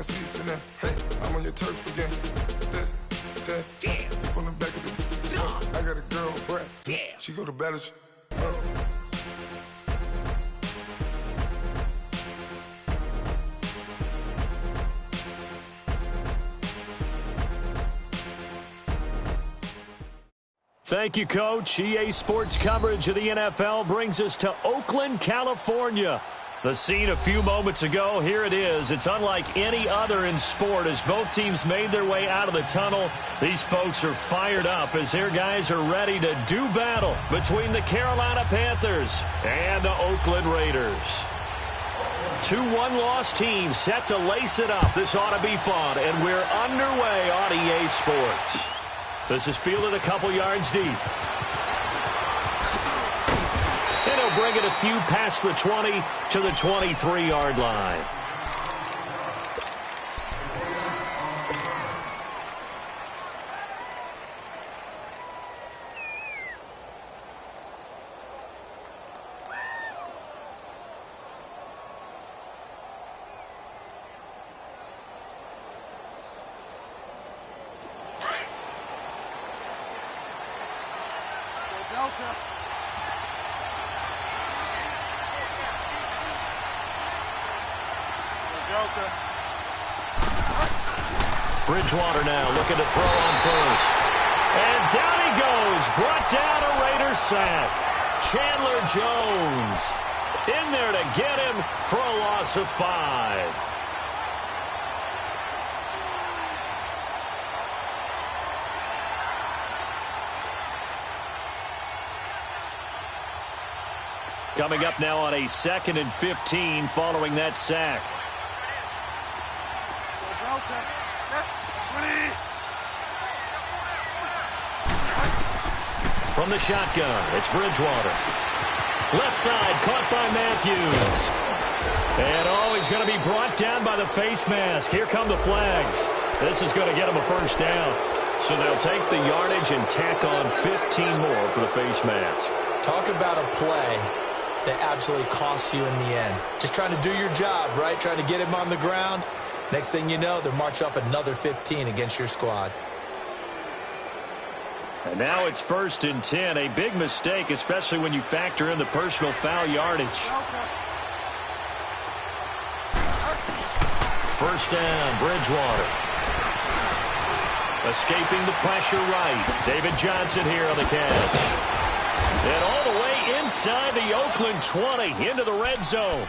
got seats in there. Hey, I'm on your turf again. This, that, yeah. From the back of the I got a girl, Brad. Yeah. She go to battle. Thank you, Coach. EA Sports coverage of the NFL brings us to Oakland, California. The scene a few moments ago, here it is. It's unlike any other in sport as both teams made their way out of the tunnel. These folks are fired up as their guys are ready to do battle between the Carolina Panthers and the Oakland Raiders. Two one-loss teams set to lace it up. This ought to be fun, and we're underway on EA Sports. This is fielded a couple yards deep. And he'll bring it a few past the 20 to the 23-yard line. Bridgewater now looking to throw on first. And down he goes. Brought down a Raiders sack. Chandler Jones in there to get him for a loss of 5. Coming up now on a 2nd and 15 following that sack. From the shotgun, it's Bridgewater. Left side, caught by Matthews. And he's going to be brought down by the face mask. Here come the flags. This is going to get him a first down. So they'll take the yardage and tack on 15 more for the face mask. Talk about a play that absolutely costs you in the end. Just trying to do your job, right? Trying to get him on the ground. Next thing you know, they'll march off another 15 against your squad. And now it's 1st and 10. A big mistake, especially when you factor in the personal foul yardage. First down, Bridgewater. Escaping the pressure right. David Johnson here on the catch. And all the way inside the Oakland 20 into the red zone.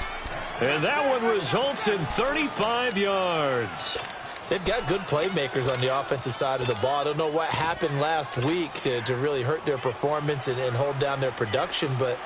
And that one results in 35 yards. They've got good playmakers on the offensive side of the ball. I don't know what happened last week to really hurt their performance and hold down their production, but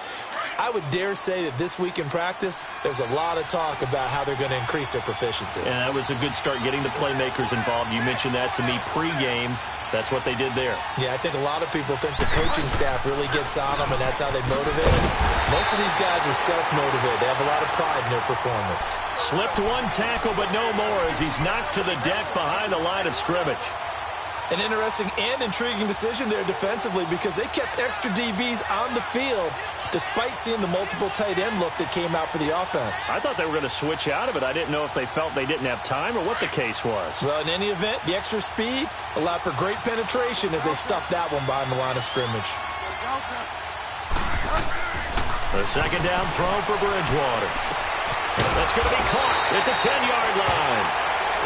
I would dare say that this week in practice, there's a lot of talk about how they're going to increase their proficiency. And that was a good start getting the playmakers involved. You mentioned that to me pregame. That's what they did there. Yeah, I think a lot of people think the coaching staff really gets on them, and that's how they motivate them. Most of these guys are self-motivated. They have a lot of pride in their performance. Slipped one tackle, but no more as he's knocked to the deck behind the line of scrimmage. An interesting and intriguing decision there defensively because they kept extra DBs on the field despite seeing the multiple tight end look that came out for the offense. I thought they were going to switch out of it. I didn't know if they felt they didn't have time or what the case was. Well, in any event, the extra speed allowed for great penetration as they stuffed that one behind the line of scrimmage. The second down throw for Bridgewater. That's going to be caught at the 10-yard line.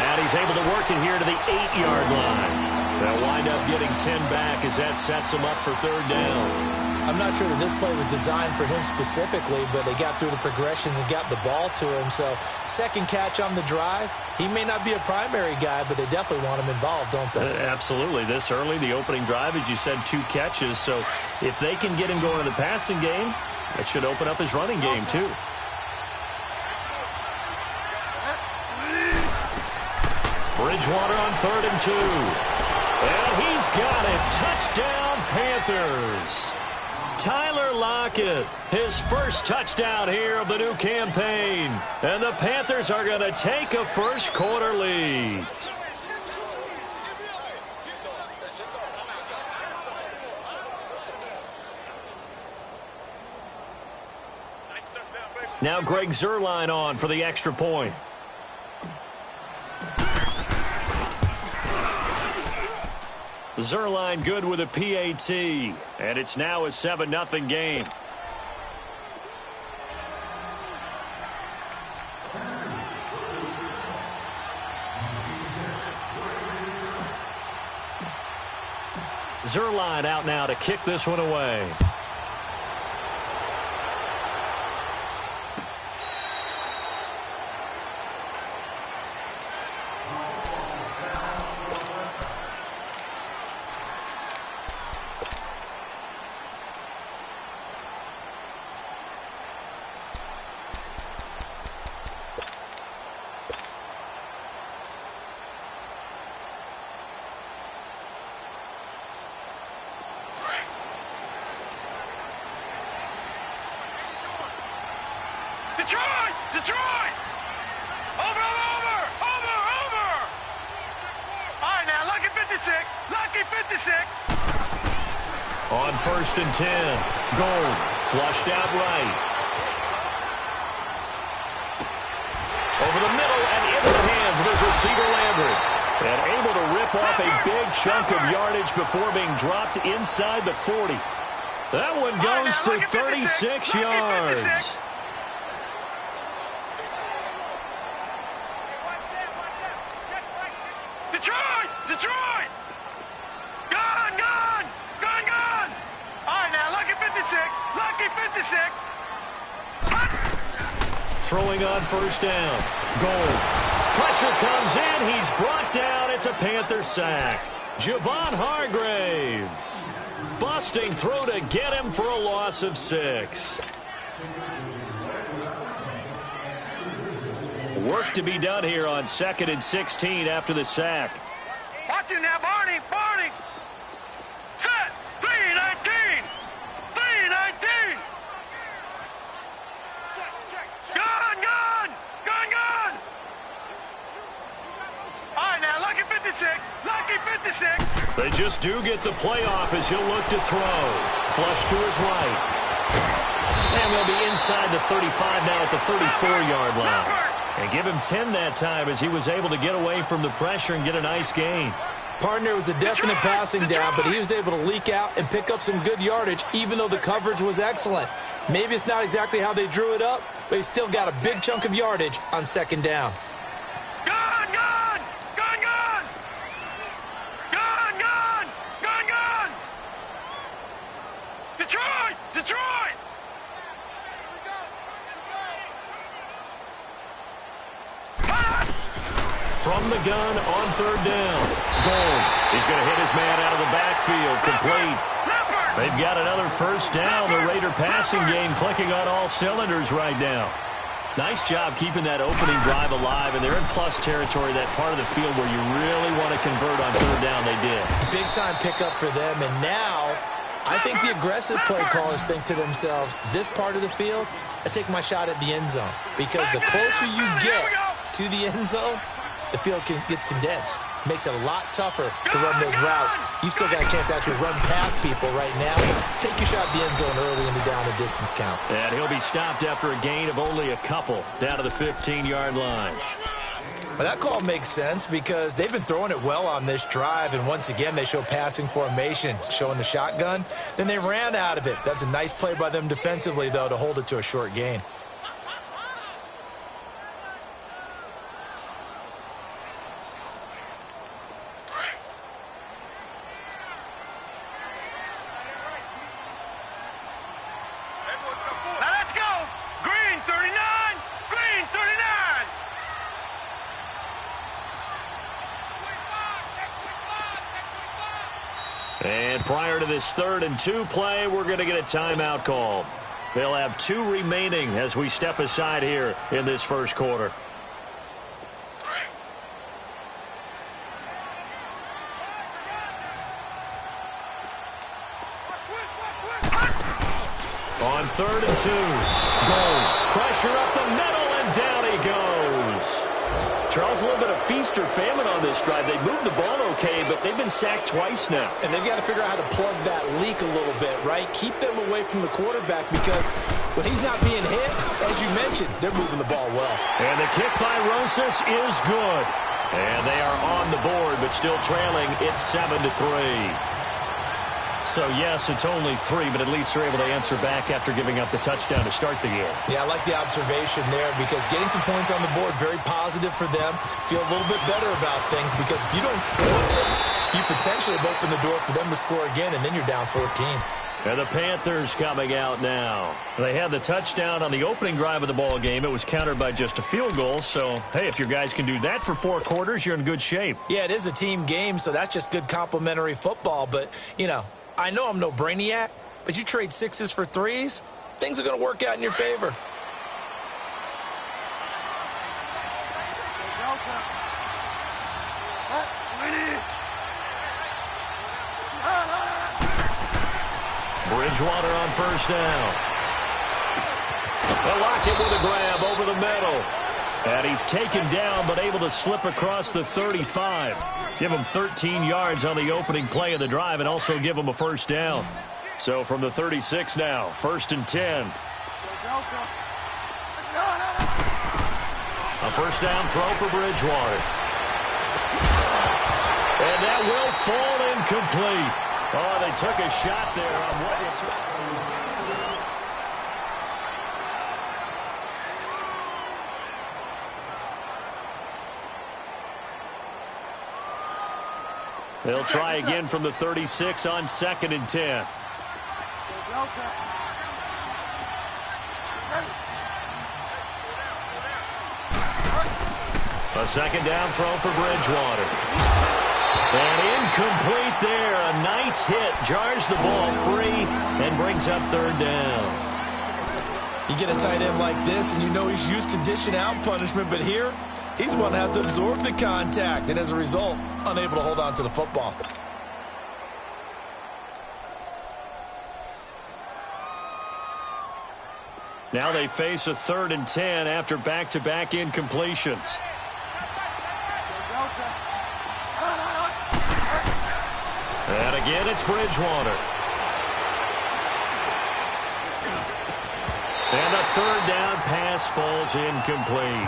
And he's able to work it here to the 8-yard line. They'll wind up getting 10 back as that sets him up for 3rd down. I'm not sure that this play was designed for him specifically, but they got through the progressions and got the ball to him. So, second catch on the drive. He may not be a primary guy, but they definitely want him involved, don't they? Absolutely. This early, the opening drive, as you said, 2 catches. So, if they can get him going in the passing game, that should open up his running game, too. Bridgewater on 3rd and 2. And he's got it. Touchdown, Panthers. Tyler Lockett, his first touchdown here of the new campaign. And the Panthers are going to take a first-quarter lead. Now Greg Zuerlein on for the extra point. Zerline good with a PAT, and it's now a 7-0 game. Zerline out now to kick this one away. Detroit! Detroit! Over! All right, now, lucky 56. Lucky 56. On 1st and 10. Gold flushed out right. Over the middle and into the hands of his receiver, Landry. And able to rip off a big chunk of yardage before being dropped inside the 40. That one goes for 36 yards. Detroit! Gone! All right, now, lucky 56. Lucky 56. Throwing on 1st down. Gold. Pressure comes in. He's brought down. It's a Panther sack. Javon Hargrave. Busting through to get him for a loss of 6. Work to be done here on 2nd and 16 after the sack. Watch it now, Barney. Set. 3-19. Gone. All right, now, lucky 56. Lucky 56. They just do get the playoff as he'll look to throw. Flush to his right. And they'll be inside the 35 now at the 34-yard line. And give him 10 that time as he was able to get away from the pressure and get a nice gain. Partner, was a definite passing down, but he was able to leak out and pick up some good yardage, even though the coverage was excellent. Maybe it's not exactly how they drew it up, but he still got a big chunk of yardage on 2nd down. Gone. Detroit! From the gun on 3rd down. Gold. He's going to hit his man out of the backfield. Complete. They've got another 1st down. The Raider passing game clicking on all cylinders right now. Nice job keeping that opening drive alive, and they're in plus territory, that part of the field where you really want to convert on 3rd down. They did. Big-time pickup for them, and now I think the aggressive play callers think to themselves, this part of the field, I take my shot at the end zone, because the closer you get to the end zone, the field gets condensed. Makes it a lot tougher to run those routes. You still got a chance to actually run past people right now. Take your shot at the end zone early in the down and distance count. And he'll be stopped after a gain of only a couple down to the 15-yard line. Well, that call makes sense because they've been throwing it well on this drive, and once again they show passing formation, showing the shotgun. Then they ran out of it. That's a nice play by them defensively, though, to hold it to a short gain. And prior to this 3rd and 2 play, we're going to get a timeout call. They'll have 2 remaining as we step aside here in this 1st quarter. On 3rd and 2, Gold. Pressure up the middle, and down he goes. Charles, a little bit of feast or famine on this drive. They moved the ball okay, but they've been sacked twice now. And they've got to figure out how to plug that leak a little bit, right? Keep them away from the quarterback because when he's not being hit, as you mentioned, they're moving the ball well. And the kick by Rosas is good. And they are on the board, but still trailing. It's 7-3. So, yes, it's only 3, but at least they're able to answer back after giving up the touchdown to start the game. Yeah, I like the observation there because getting some points on the board, very positive for them. Feel a little bit better about things because if you don't score, you potentially have opened the door for them to score again, and then you're down 14. And the Panthers coming out now. They had the touchdown on the opening drive of the ball game. It was countered by just a field goal. So, hey, if your guys can do that for 4 quarters, you're in good shape. Yeah, it is a team game, so that's just good complimentary football. But, you know, I know I'm no brainiac, but you trade 6s for 3s, things are going to work out in your favor. Bridgewater on first down. Lockett with a grab over the middle. And he's taken down but able to slip across the 35. Give him 13 yards on the opening play of the drive and also give him a first down. So from the 36 now, 1st and 10. A first down throw for Bridgewater. And that will fall incomplete. Oh, they took a shot there on what was... They'll try again from the 36 on 2nd and 10. A second down throw for Bridgewater. And incomplete there. A nice hit. Jars the ball free and brings up 3rd down. You get a tight end like this, and you know he's used to dishing out punishment, but here, he's the one that has to absorb the contact, and as a result, unable to hold on to the football. Now they face a 3rd and 10 after back-to-back incompletions. And again, it's Bridgewater. And a 3rd down pass falls incomplete.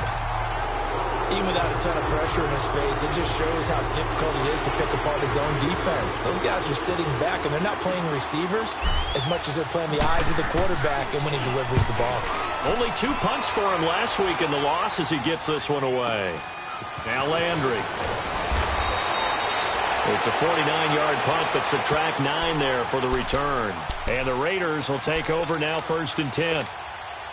Even without a ton of pressure in his face, it just shows how difficult it is to pick apart his own defense. Those guys are sitting back, and they're not playing receivers as much as they're playing the eyes of the quarterback and when he delivers the ball. Only 2 punts for him last week in the loss as he gets this one away. Now Landry. It's a 49-yard punt, but subtract 9 there for the return. And the Raiders will take over now 1st and 10.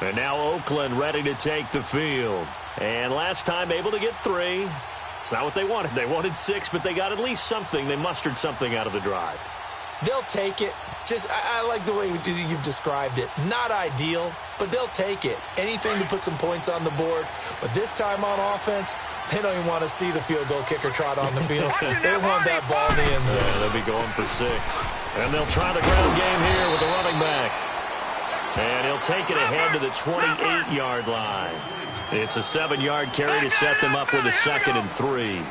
And now Oakland ready to take the field. And last time able to get 3. It's not what they wanted. They wanted 6, but they got at least something. They mustered something out of the drive. They'll take it. I like the way you've described it. Not ideal, but they'll take it. Anything to put some points on the board. But this time on offense, they don't even want to see the field goal kicker trot on the field. They want that ball in the end zone. Yeah, they'll be going for 6. And they'll try the ground game here with the running back. And he'll take it ahead to the 28-yard line. It's a 7-yard carry to set them up with a 2nd and 3.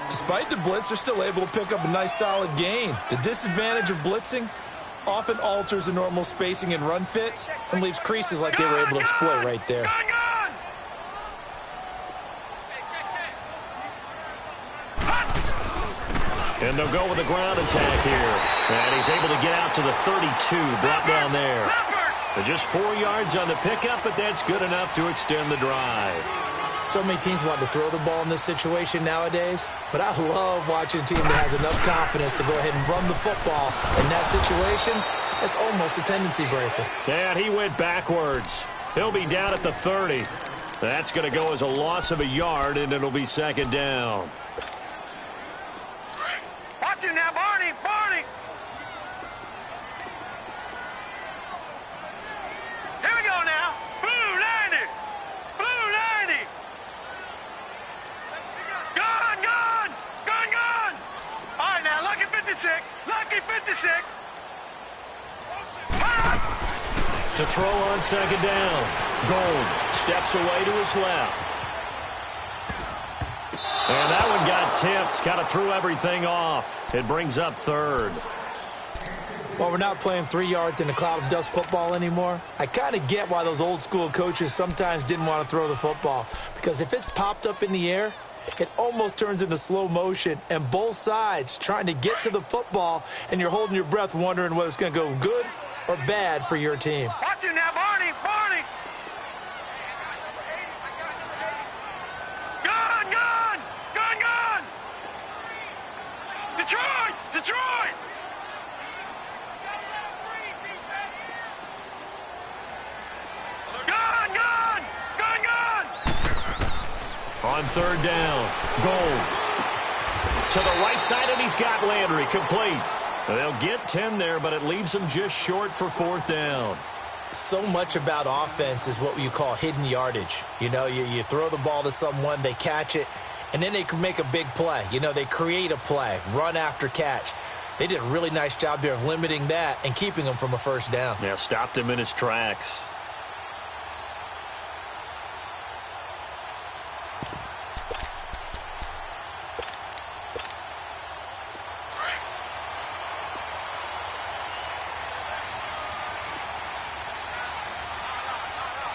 Despite the blitz, they're still able to pick up a nice solid gain. The disadvantage of blitzing often alters the normal spacing and run fits and leaves creases like they were able to exploit right there. And they'll go with a ground attack here. And he's able to get out to the 32, brought down there. Just 4 yards on the pickup, but that's good enough to extend the drive. So many teams want to throw the ball in this situation nowadays, but I love watching a team that has enough confidence to go ahead and run the football. In that situation, it's almost a tendency breaker. And he went backwards. He'll be down at the 30. That's going to go as a loss of a yard, and it'll be 2nd down. Watch it now, Barney! Barney! Here we go now. Blue 90! Blue 90! Gone, gone! Gone, gone! All right, now, lucky 56. Lucky 56. To throw on 2nd down. Gold steps away to his left. And that one got tipped. Kind of threw everything off. It brings up 3rd. Well, we're not playing 3 yards in a cloud of dust football anymore. I kind of get why those old school coaches sometimes didn't want to throw the football. Because if it's popped up in the air, it almost turns into slow motion, and both sides trying to get to the football, and you're holding your breath wondering whether it's going to go good or bad for your team. Watch it now, Barney! Barney! Gun! Gun! Gun! Gun! Detroit! Detroit! Gun! Gun! Gun! Gun! On third down, Gold. To the right side, and he's got Landry complete. They'll get 10 there, but it leaves them just short for fourth down. So much about offense is what you call hidden yardage. You know, you throw the ball to someone, they catch it, and then they can make a big play. You know, they create a play, run after catch. They did a really nice job there of limiting that and keeping him from a first down. Yeah, stopped him in his tracks.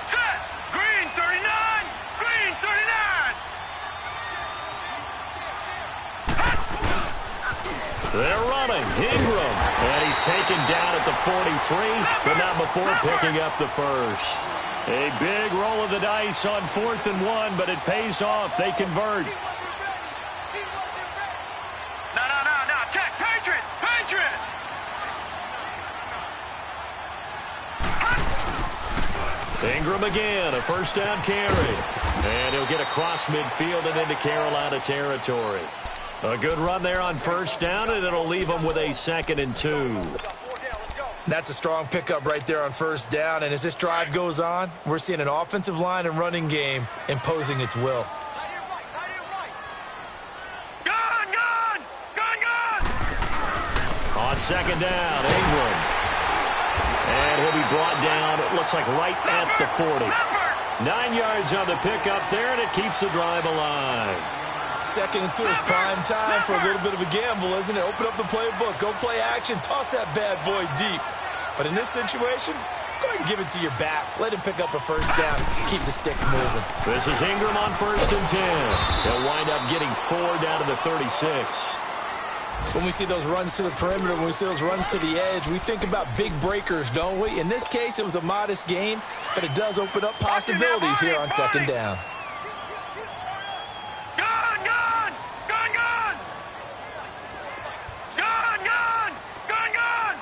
Set! Green 39! Green 39! They're running. Ingram. And he's taken down at the 43, but not before picking up the first. A big roll of the dice on 4th and 1, but it pays off. They convert. No. Check! Patriot! Patriot! Ingram again, a first down carry. And he'll get across midfield and into Carolina territory. A good run there on first down, and it'll leave them with a 2nd and 2. That's a strong pickup right there on first down, and as this drive goes on, we're seeing an offensive line and running game imposing its will. Gun! Gun! Gun! Gun! On 2nd down, Ingram. And he'll be brought down, it looks like right at the 40. 9 yards on the pickup there, and it keeps the drive alive. 2nd and 2 is prime time for a little bit of a gamble, isn't it? Open up the playbook, go play action, toss that bad boy deep. But in this situation, go ahead and give it to your back. Let him pick up a first down, keep the sticks moving. This is Ingram on 1st and 10. He'll wind up getting 4 down to the 36. When we see those runs to the perimeter, when we see those runs to the edge, we think about big breakers, don't we? In this case, it was a modest gain, but it does open up possibilities here on 2nd down. Gun! Gun! Gun! Gun! Gun! Gun! Gun! Gun!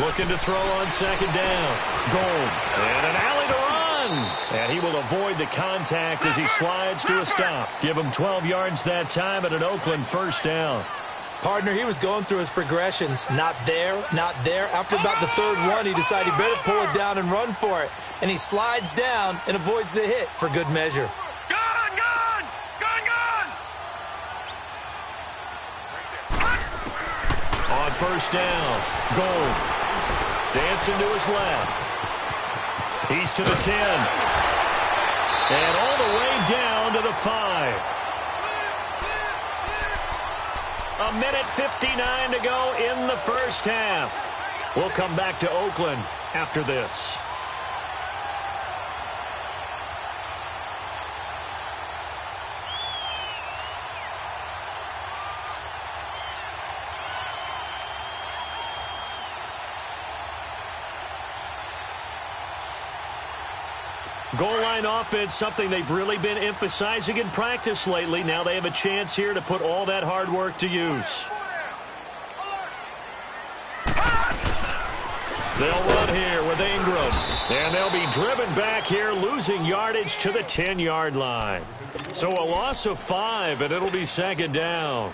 Looking to throw on 2nd down. Gold. And an alley to run. And he will avoid the contact as he slides to a stop. Give him 12 yards that time at an Oakland first down. Partner, he was going through his progressions. Not there, not there. After about the 3rd one, he decided he better pull it down and run for it. And he slides down and avoids the hit for good measure. Gun! Gun! Gun! Gun! On first down, Gold. Dancing to his left. He's to the 10. And all the way down to the 5. A minute 59 to go in the first half. We'll come back to Oakland after this. Goal line offense, something they've really been emphasizing in practice lately. Now they have a chance here to put all that hard work to use. They'll run here with Ingram. And they'll be driven back here, losing yardage to the 10-yard line. So a loss of 5, and it'll be 2nd down.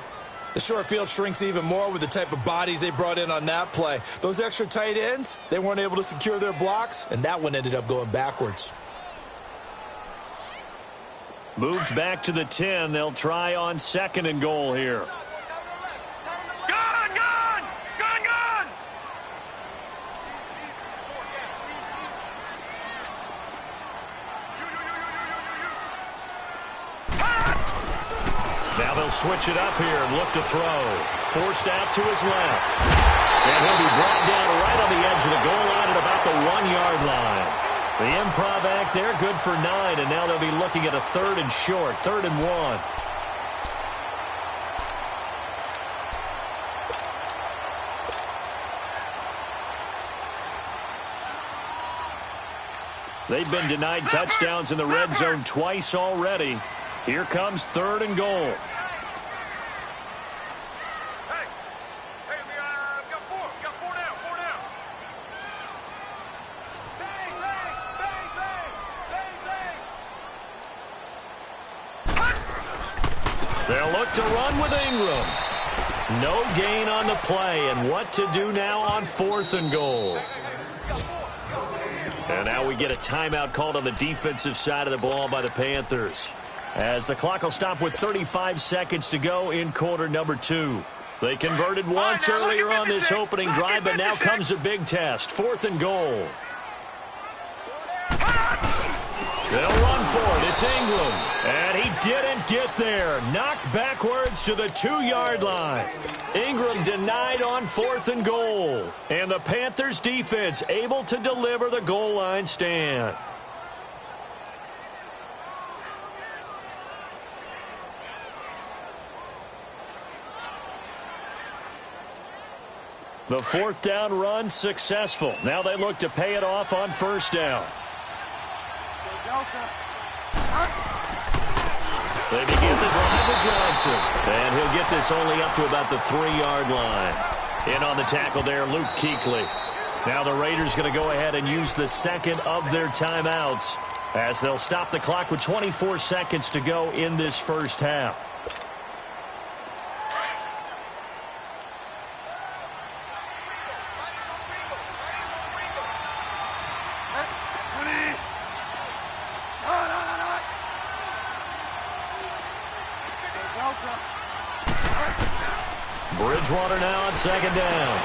The short field shrinks even more with the type of bodies they brought in on that play. Those extra tight ends, they weren't able to secure their blocks, and that one ended up going backwards. Moved back to the 10. They'll try on 2nd and goal here. Gun! Gun! Gun! Gun! Now they'll switch it up here and look to throw. Forced out to his left. And he'll be brought down right on the edge of the goal line at about the 1-yard line. The improv act there, good for 9, and now they'll be looking at a 3rd and short, 3rd and 1. They've been denied touchdowns in the red zone twice already. Here comes 3rd and goal. Hey, we got 4. We got 4 down. 4 down. Bang, bang, bang, bang, bang. They'll look to run with Ingram. No gain on the play, and what to do now on 4th and goal. And now we get a timeout called on the defensive side of the ball by the Panthers, as the clock will stop with 35 seconds to go in quarter number 2. They converted once earlier on this opening drive, but now comes a big test. 4th and goal. They'll run for it. It's Ingram. And he didn't get there. Knocked backwards to the 2-yard line. Ingram denied on 4th and goal. And the Panthers defense able to deliver the goal line stand. The 4th down run successful. Now they look to pay it off on 1st down. They begin the drive with Johnson. And he'll get this only up to about the 3-yard line. In on the tackle there, Luke Kuechly. Now the Raiders going to go ahead and use the 2nd of their timeouts, as they'll stop the clock with 24 seconds to go in this first half. Bridgewater now on 2nd down.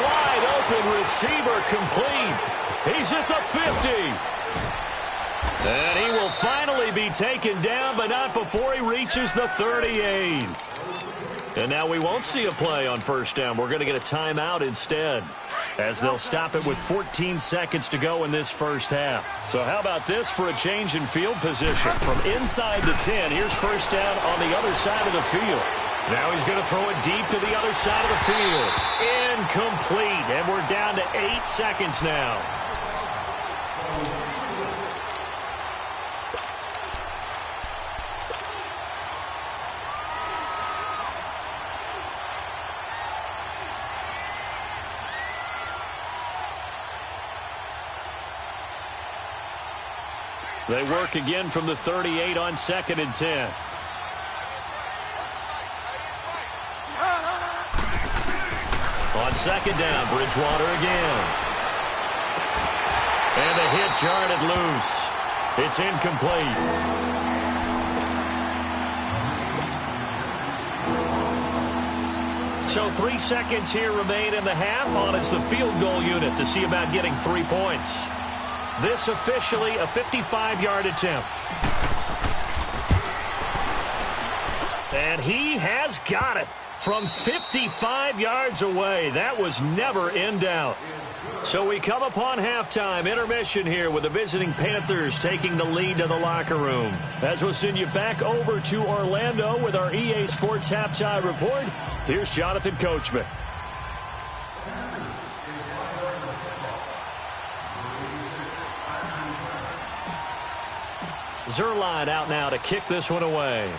Wide open receiver complete. He's at the 50. And he will finally be taken down, but not before he reaches the 38. And now we won't see a play on 1st down. We're going to get a timeout instead, as they'll stop it with 14 seconds to go in this first half. So how about this for a change in field position? From inside the 10, here's 1st down on the other side of the field. Now he's going to throw it deep to the other side of the field. Incomplete, and we're down to 8 seconds now. They work again from the 38 on 2nd and 10. On 2nd down, Bridgewater again. And the hit jarred it loose. It's incomplete. So 3 seconds here remain in the half. On it's the field goal unit to see about getting 3 points. This officially a 55-yard attempt. And he has got it from 55 yards away. That was never in doubt. So we come upon halftime, intermission here with the visiting Panthers taking the lead to the locker room. As we'll send you back over to Orlando with our EA Sports Halftime Report, here's Jonathan Coachman. Zerline out now to kick this one away.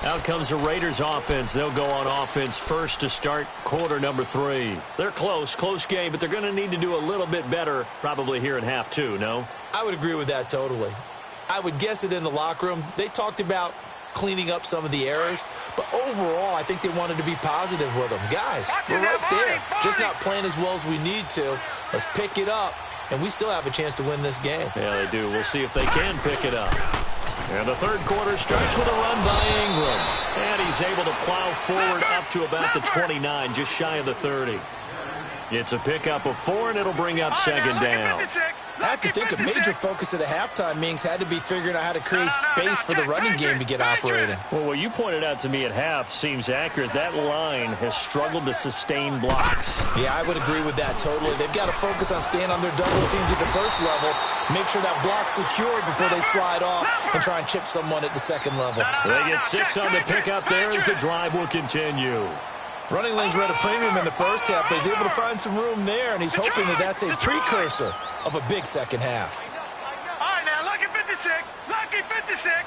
Out comes the Raiders offense. They'll go on offense first to start quarter number 3. They're close game, but they're going to need to do a little bit better probably here in half 2, no? I would agree with that totally. I would guess it in the locker room. They talked about cleaning up some of the errors, but overall, I think they wanted to be positive with them. Guys, we're right there. Just not playing as well as we need to. Let's pick it up, and we still have a chance to win this game. Yeah, they do. We'll see if they can pick it up. And the third quarter starts with a run by Ingram. And he's able to plow forward up to about the 29, just shy of the 30. It's a pickup of 4, and it'll bring up second down. I have to think a major focus of the halftime meetings had to be figuring out how to create space for the running game to get operating. Well, what you pointed out to me at half seems accurate. That line has struggled to sustain blocks. Yeah, I would agree with that totally. They've got to focus on staying on their double teams at the first level, make sure that block's secured before they slide off, and try and chip someone at the second level. They get 6 on the pickup there as the drive will continue. Running lanes were at a premium in the first half, but he's able to find some room there, and he's hoping that that's a precursor of a big second half. All right, now, lucky 56. Lucky 56.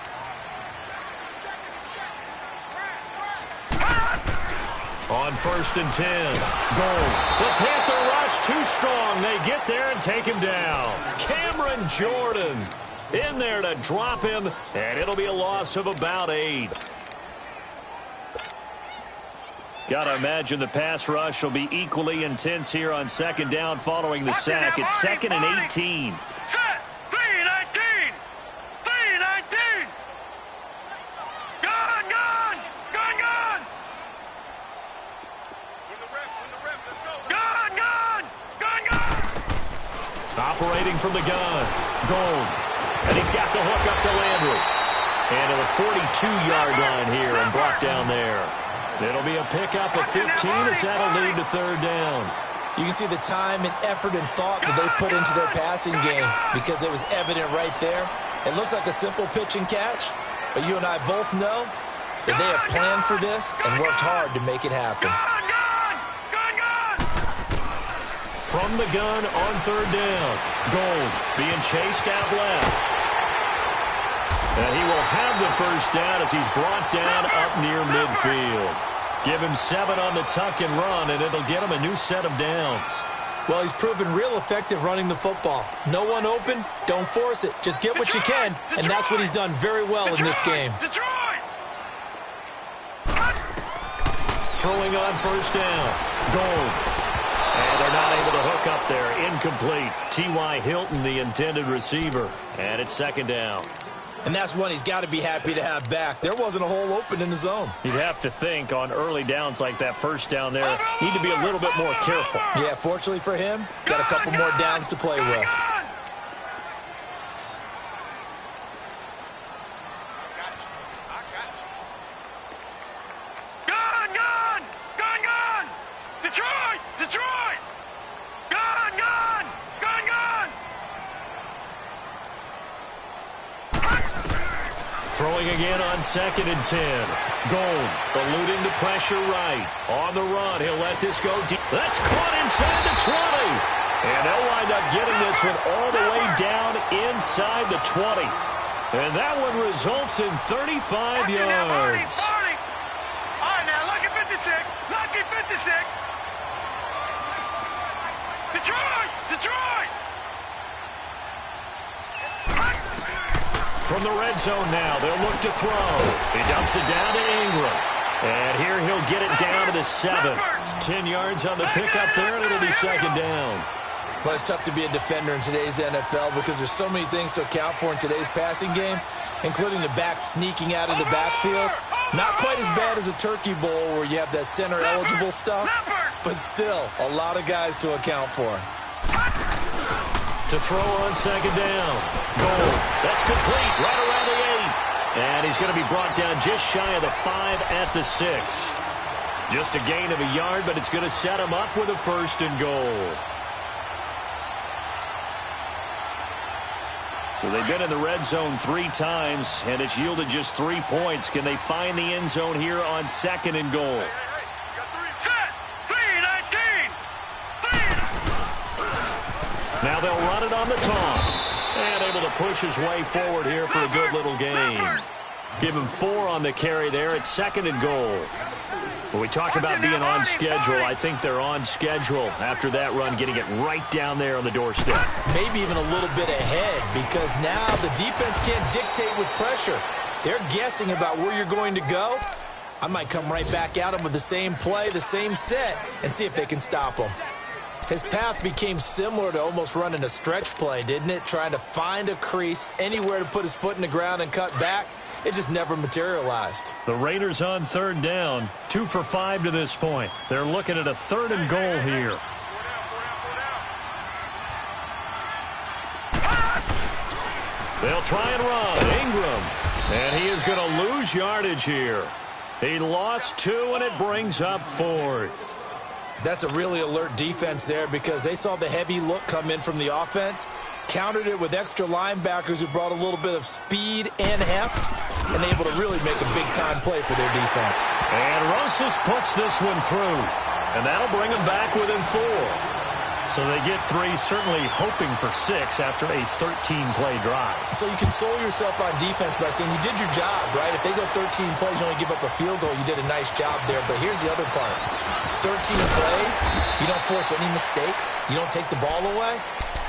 On 1st and 10. Goal. The Panther rush too strong. They get there and take him down. Cameron Jordan in there to drop him, and it'll be a loss of about 8. Got to imagine the pass rush will be equally intense here on second down following the sack. It's 2nd and 18. Set. 3-19. 3-19. Gone, gone. Gone, gone. Gone, gone. Gone, gone. Operating from the gun. Gold. And he's got the hook up to Landry. And to the 42-yard line here and brought down there. It'll be a pickup of 15 as that'll lead to 3rd down. You can see the time and effort and thought that they put into their passing game because it was evident right there. It looks like a simple pitch and catch, but you and I both know that they have planned for this and worked hard to make it happen. From the gun on 3rd down. Gold being chased out left. And he will have the first down as he's brought down up near midfield. Give him 7 on the tuck and run, and it'll get him a new set of downs. Well, he's proven real effective running the football. No one open, don't force it. Just get what you can, and that's what he's done very well in this game. Throwing on 1st down. Gold. And they're not able to hook up there. Incomplete. T.Y. Hilton, the intended receiver. And it's 2nd down. And that's one he's got to be happy to have back. There wasn't a hole open in the zone. You'd have to think on early downs like that 1st down there, need to be a little bit more careful. Yeah, fortunately for him, got a couple more downs to play with. Throwing again on 2nd and 10. Gold eluding the pressure right. On the run, he'll let this go deep. That's caught inside the 20. And they'll wind up getting this one all the way down inside the 20. And that one results in 35 yards. All right, now, lucky 56. Lucky 56. Detroit! Detroit! From the red zone now, they'll look to throw. He dumps it down to Ingram. And here he'll get it down to the 7. 10 yards on the pickup there, and it'll be 2nd down. Well, it's tough to be a defender in today's NFL because there's so many things to account for in today's passing game, including the back sneaking out of the backfield. Not quite as bad as a turkey bowl where you have that center-eligible stuff, but still a lot of guys to account for. To throw on 2nd down. Goal. That's complete right around the 8. And he's going to be brought down just shy of the 5 at the 6. Just a gain of a yard, but it's going to set him up with a 1st and goal. So they've been in the red zone 3 times, and it's yielded just 3 points. Can they find the end zone here on 2nd and goal? Now they'll run it on the toss. And able to push his way forward here for a good little gain. Give him 4 on the carry there at 2nd and goal. When we talk about being on schedule, I think they're on schedule after that run, getting it right down there on the doorstep. Maybe even a little bit ahead because now the defense can't dictate with pressure. They're guessing about where you're going to go. I might come right back at them with the same play, the same set, and see if they can stop them. His path became similar to almost running a stretch play, didn't it? Trying to find a crease, anywhere to put his foot in the ground and cut back. It just never materialized. The Raiders on 3rd down, 2 for 5 to this point. They're looking at a 3rd and goal here. They'll try and run. Ingram. And he is going to lose yardage here. He lost 2, and it brings up 4th. That's a really alert defense there because they saw the heavy look come in from the offense, countered it with extra linebackers who brought a little bit of speed and heft, and able to really make a big-time play for their defense. And Rosas puts this one through, and that'll bring them back within 4. So they get 3, certainly hoping for 6 after a 13-play drive. So you console yourself on defense by saying you did your job, right? If they go 13 plays, you only give up a field goal, you did a nice job there. But here's the other part. 13 plays, you don't force any mistakes, you don't take the ball away.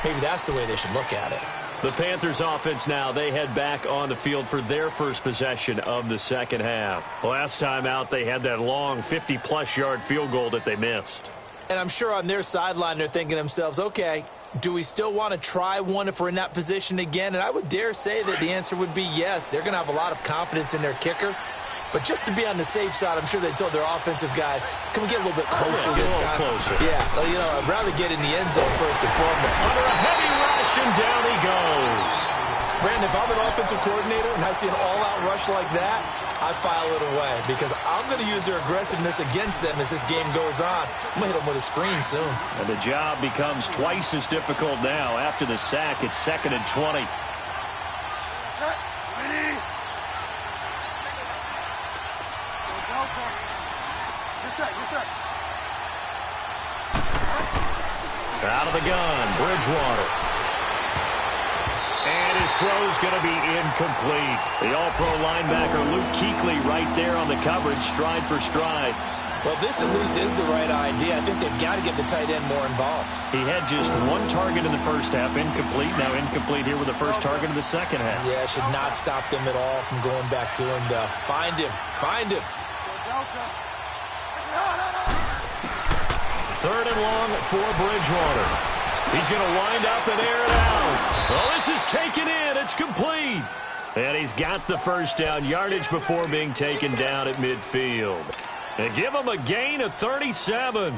Maybe that's the way they should look at it. The Panthers offense now, they head back on the field for their first possession of the second half. Last time out, they had that long 50-plus yard field goal that they missed. And I'm sure on their sideline they're thinking to themselves, okay, do we still want to try one if we're in that position again? And I would dare say that the answer would be yes. They're going to have a lot of confidence in their kicker. But just to be on the safe side, I'm sure they told their offensive guys, can we get a little bit closer this time? Closer. Yeah, well, you know, I'd rather get in the end zone first and foremost. Under a heavy rush, and down he goes. Brandon, if I'm an offensive coordinator and I see an all-out rush like that, I file it away because I'm going to use their aggressiveness against them as this game goes on. I'm going to hit them with a screen soon. And the job becomes twice as difficult now. After the sack, it's 2nd and 20. Out of the gun, Bridgewater. And his throw's going to be incomplete. The all-pro linebacker Luke Kuechly right there on the coverage, stride for stride. Well, this at least is the right idea. I think they've got to get the tight end more involved. He had just 1 target in the first half, incomplete. Now incomplete here with the first target of the second half. Yeah, it should not stop them at all from going back to him. Find him. Find him. 3rd and long for Bridgewater. He's going to wind up and air it out. Well, this is taken in. It's complete. And he's got the first down, yardage before being taken down at midfield. And give him a gain of 37.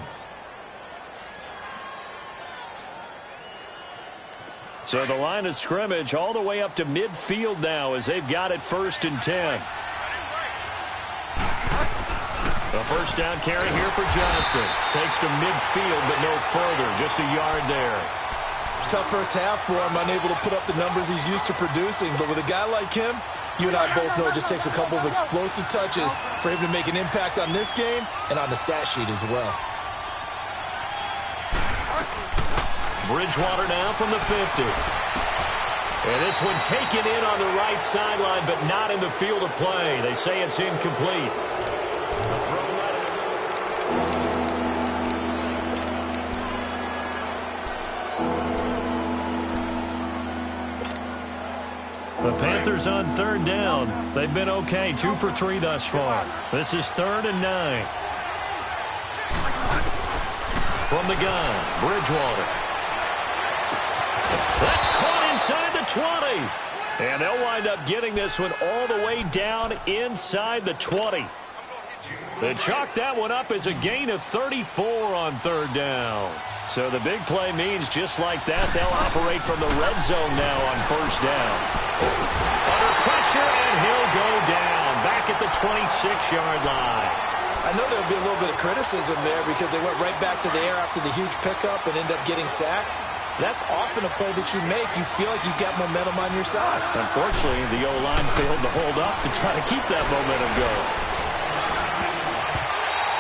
So the line of scrimmage all the way up to midfield now as they've got it 1st and 10. A first down carry here for Johnson. Takes to midfield, but no further. Just a yard there. Tough first half for him. Unable to put up the numbers he's used to producing. But with a guy like him, you and I both know it just takes a couple of explosive touches for him to make an impact on this game and on the stat sheet as well. Bridgewater now from the 50. And this one taken in on the right sideline, but not in the field of play. They say it's incomplete. The Panthers on 3rd down. They've been okay, 2 for 3 thus far. This is 3rd and 9. From the gun, Bridgewater. That's caught inside the 20. And they'll wind up getting this one all the way down inside the 20. They chalk that one up as a gain of 34 on 3rd down. So the big play means just like that, they'll operate from the red zone now on 1st down. Under pressure, and he'll go down back at the 26-yard line. I know there'll be a little bit of criticism there because they went right back to the air after the huge pickup and ended up getting sacked. That's often a play that you make. You feel like you've got momentum on your side. Unfortunately, the O-line failed to hold up to try to keep that momentum going.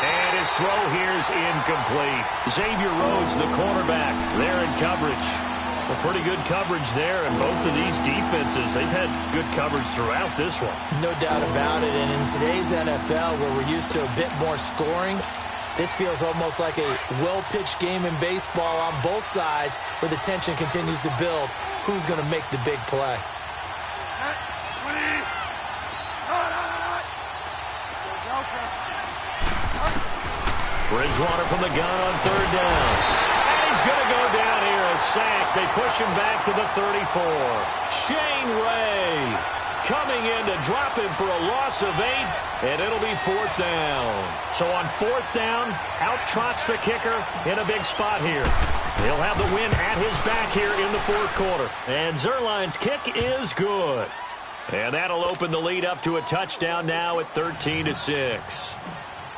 And his throw here's incomplete. Xavier Rhodes, the cornerback, there in coverage. Well, pretty good coverage there, and both of these defenses, they've had good coverage throughout this one. No doubt about it, and in today's NFL, where we're used to a bit more scoring, this feels almost like a well-pitched game in baseball on both sides where the tension continues to build. Who's going to make the big play? Bridgewater from the gun on 3rd down. And he's going to go down here, a sack. They push him back to the 34. Shane Ray coming in to drop him for a loss of 8, and it'll be 4th down. So on 4th down, out trots the kicker in a big spot here. He'll have the win at his back here in the fourth quarter. And Zerline's kick is good. And that'll open the lead up to a touchdown now at 13-6.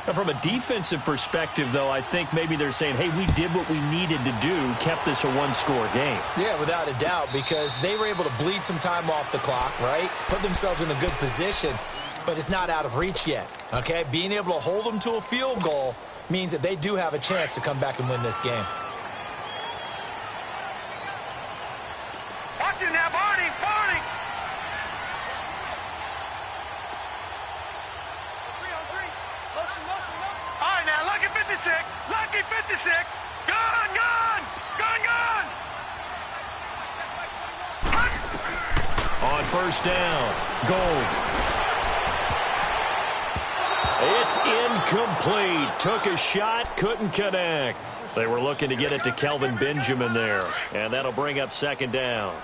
Now, from a defensive perspective, though, I think maybe they're saying, hey, we did what we needed to do, kept this a one-score game. Yeah, without a doubt, because they were able to bleed some time off the clock, right? Put themselves in a good position, but it's not out of reach yet, okay? Being able to hold them to a field goal means that they do have a chance to come back and win this game. Watch it now, Barney! Barney! 3-on-3. Motion. All right, now, lucky 56. Lucky 56. Gun! On first down, Gold. It's incomplete. Took a shot, couldn't connect. They were looking to get it to Kelvin Benjamin there, and that'll bring up second down.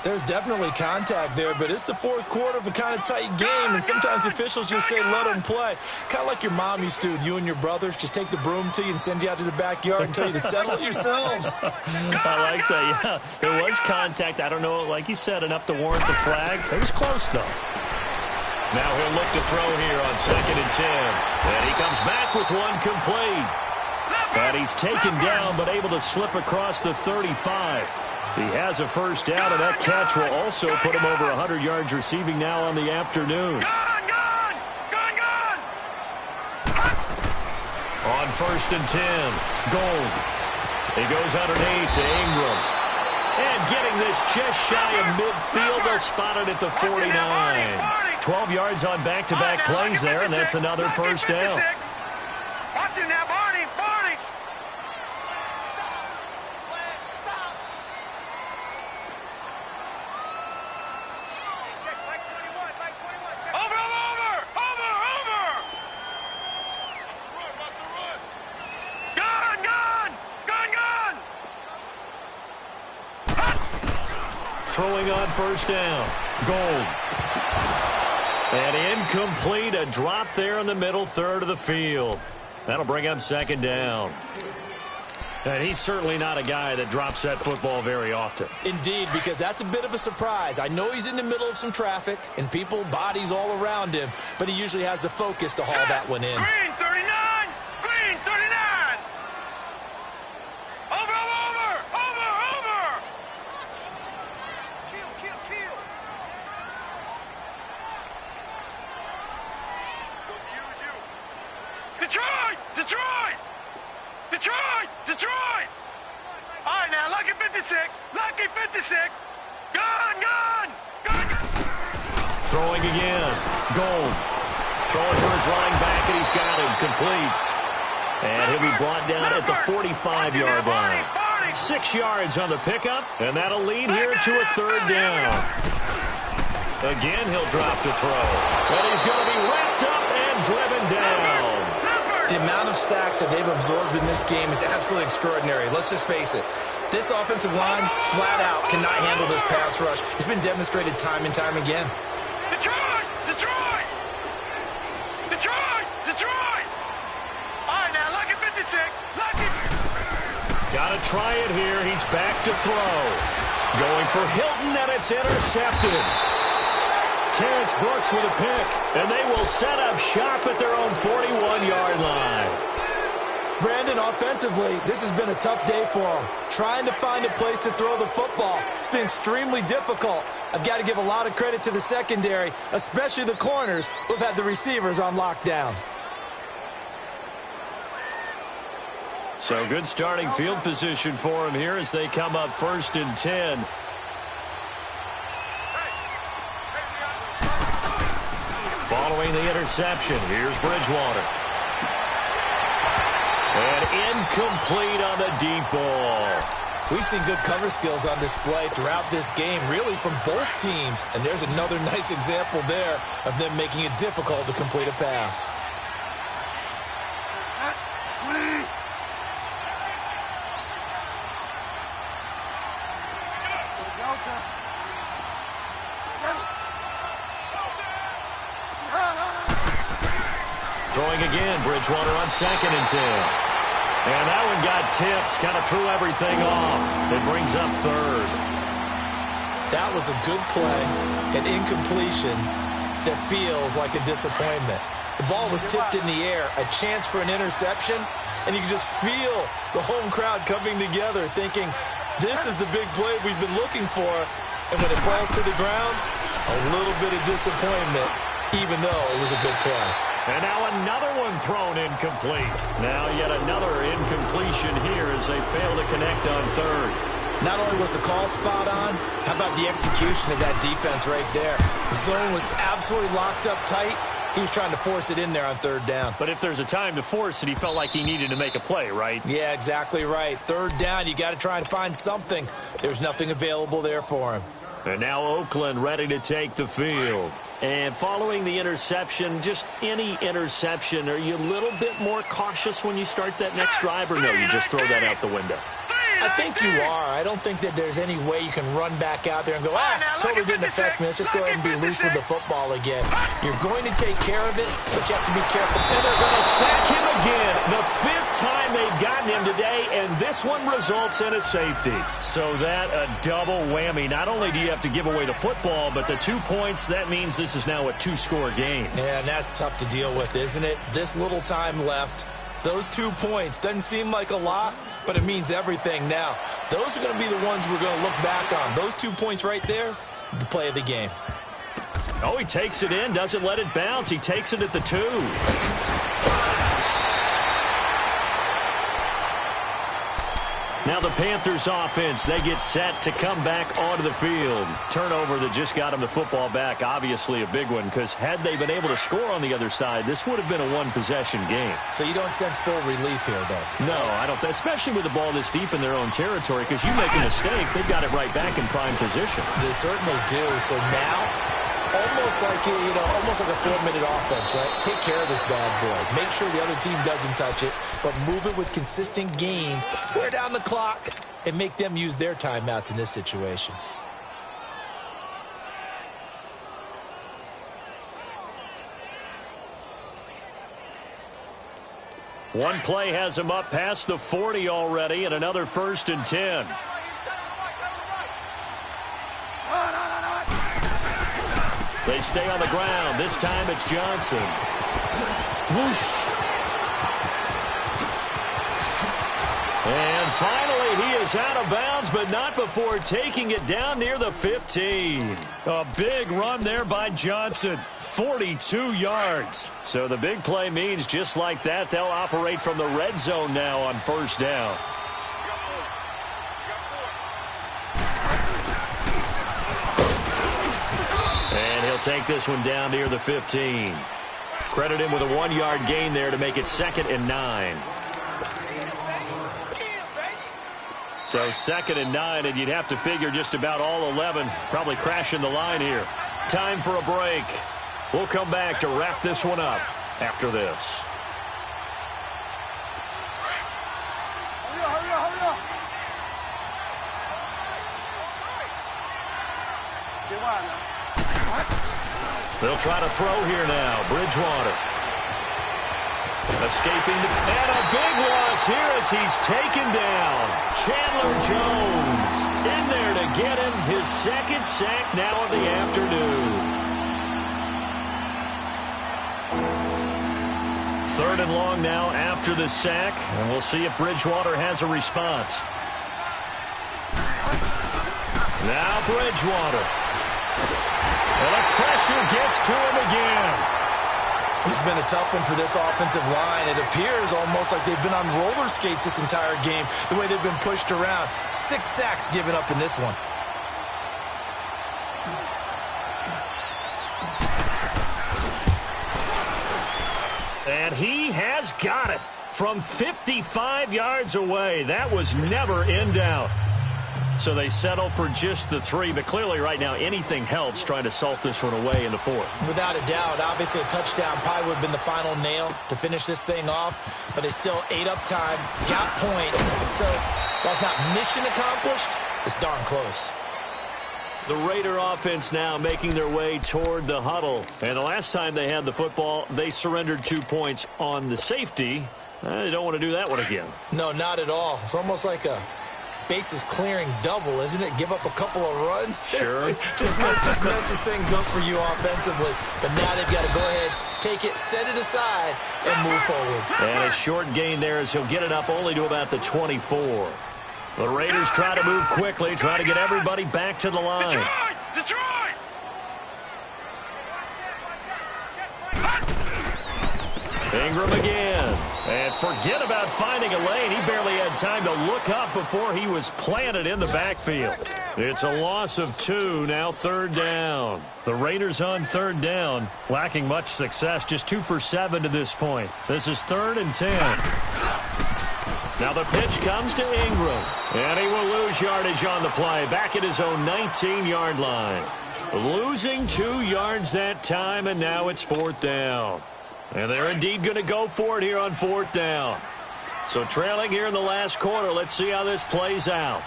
There's definitely contact there, but it's the fourth quarter of a kind of tight game, and sometimes officials just say let them play. Kind of like your mom used to, you and your brothers, just take the broom to you and send you out to the backyard and tell you to settle it yourselves. I like that, yeah. There was contact. I don't know, like you said, enough to warrant the flag. It was close, though. Now he'll look to throw here on 2nd and 10. And he comes back with one complete. And he's taken down, but able to slip across the 35. He has a first down, and that catch will also put him over 100 yards receiving now on the afternoon. Gun! On 1st and 10, Gold. He goes underneath to Ingram. And getting this just shy of midfield, they'll spot it at the 49. 12 yards on back-to-back plays there, and that's another first down. Watch it now, Barney! Throwing on first down. Gold. And incomplete. A drop there in the middle third of the field. That'll bring up second down. And he's certainly not a guy that drops that football very often. Indeed, because that's a bit of a surprise. I know he's in the middle of some traffic and people, bodies all around him, but he usually has the focus to haul that one in. Green 39! Green 39! Over! Kill! Detroit! All right, now, lucky 56. Gun! Throwing again. Gold. Throwing for his running back, and he's got him complete. And he'll be brought down at the 45-yard line. 6 yards on the pickup, and that'll lead here to a third down. Again, he'll drop to throw. And he's going to be wrapped up and driven down. The amount of sacks that they've absorbed in this game is absolutely extraordinary. Let's just face it. This offensive line, flat out, cannot handle this pass rush. It's been demonstrated time and time again. Detroit! All right, now, lucky 56. Got to try it here. He's back to throw. Going for Hilton, and it's intercepted. Terrence Brooks with a pick, and they will set up shop at their own 41-yard line. Brandon, offensively, this has been a tough day for them. Trying to find a place to throw the football. It's been extremely difficult. I've got to give a lot of credit to the secondary, especially the corners who've had the receivers on lockdown. So good starting field position for him here as they come up 1st and 10. Following the interception, here's Bridgewater. And incomplete on the deep ball. We've seen good cover skills on display throughout this game, really from both teams. And there's another nice example there of them making it difficult to complete a pass. Throwing again, Bridgewater on 2nd and 10. And that one got tipped, kind of threw everything off. It brings up third. That was a good play, an incompletion that feels like a disappointment. The ball was tipped in the air, a chance for an interception, and you can just feel the home crowd coming together thinking, this is the big play we've been looking for. And when it falls to the ground, a little bit of disappointment, even though it was a good play. And now another one thrown incomplete. Now yet another incompletion here as they fail to connect on third. Not only was the call spot on, how about the execution of that defense right there? The zone was absolutely locked up tight. He was trying to force it in there on third down. But if there's a time to force it, he felt like he needed to make a play, right? Yeah, exactly right. Third down, you got to try and find something. There's nothing available there for him. And now Oakland ready to take the field. And following the interception, just any interception, are you a little bit more cautious when you start that next drive, or no, you just throw that out the window? I think you are. I don't think that there's any way you can run back out there and go, totally didn't affect me. Let's just go ahead and be loose with the football again. You're going to take care of it, but you have to be careful. And they're going to sack him again. The fifth time they've gotten him today, and this one results in a safety. So that a double whammy. Not only do you have to give away the football, but the 2 points, that means this is now a two-score game. Yeah, and that's tough to deal with, isn't it? This little time left. Those 2 points doesn't seem like a lot, but it means everything now. Those are going to be the ones we're going to look back on. Those 2 points right there, the play of the game. Oh, he takes it in, doesn't let it bounce. He takes it at the 2. Now the Panthers offense, they get set to come back onto the field. Turnover that just got them the football back, obviously a big one, because had they been able to score on the other side, this would have been a one-possession game. So you don't sense full relief here, then? No, I don't, especially with the ball this deep in their own territory, because you make a mistake, they've got it right back in prime position. They certainly do. So now, almost like a 4-minute offense, right? Take care of this bad boy. Make sure the other team doesn't touch it, but move it with consistent gains. Wear down the clock and make them use their timeouts in this situation. One play has him up past the 40 already, and another 1st and 10. They stay on the ground. This time it's Johnson. Whoosh. And finally he is out of bounds, but not before taking it down near the 15. A big run there by Johnson. 42 yards. So the big play means just like that, they'll operate from the red zone now on 1st down. Take this one down near the 15. Credit him with a 1-yard gain there to make it 2nd and 9. So 2nd and 9, and you'd have to figure just about all 11 probably crashing the line here. Time for a break. We'll come back to wrap this one up after this. They'll try to throw here now. Bridgewater. Escaping and a big loss here as he's taken down. Chandler Jones in there to get him his 2nd sack now of the afternoon. 3rd and long now after the sack, and we'll see if Bridgewater has a response. Now Bridgewater. And the pressure gets to him again. It's been a tough one for this offensive line. It appears almost like they've been on roller skates this entire game, the way they've been pushed around. 6 sacks given up in this one. And he has got it from 55 yards away. That was never in doubt. So they settle for just the 3, but clearly right now anything helps trying to salt this one away in the 4th. Without a doubt, obviously a touchdown probably would have been the final nail to finish this thing off, but it's still ate up time, got points. So while it's not mission accomplished, it's darn close. The Raider offense now making their way toward the huddle. And the last time they had the football, they surrendered 2 points on the safety. You don't want to do that one again. No, not at all. It's almost like a bases clearing double, isn't it? Give up a couple of runs. Sure. just messes things up for you offensively. But now they've got to go ahead, take it, set it aside, and move forward. And a short gain there as he'll get it up only to about the 24. The Raiders try to move quickly, try to get everybody back to the line. Detroit! Ingram again. And forget about finding a lane. He barely had time to look up before he was planted in the backfield. It's a loss of 2, now 3rd down. The Raiders on 3rd down, lacking much success, just 2 for 7 to this point. This is 3rd and 10. Now the pitch comes to Ingram, and he will lose yardage on the play, back at his own 19-yard line. Losing 2 yards that time, and now it's 4th down. And they're indeed going to go for it here on 4th down. So trailing here in the last quarter, let's see how this plays out.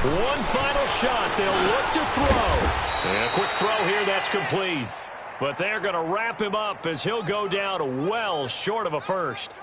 One final shot. They'll look to throw. And a quick throw here, that's complete. But they're going to wrap him up as he'll go down well short of a first.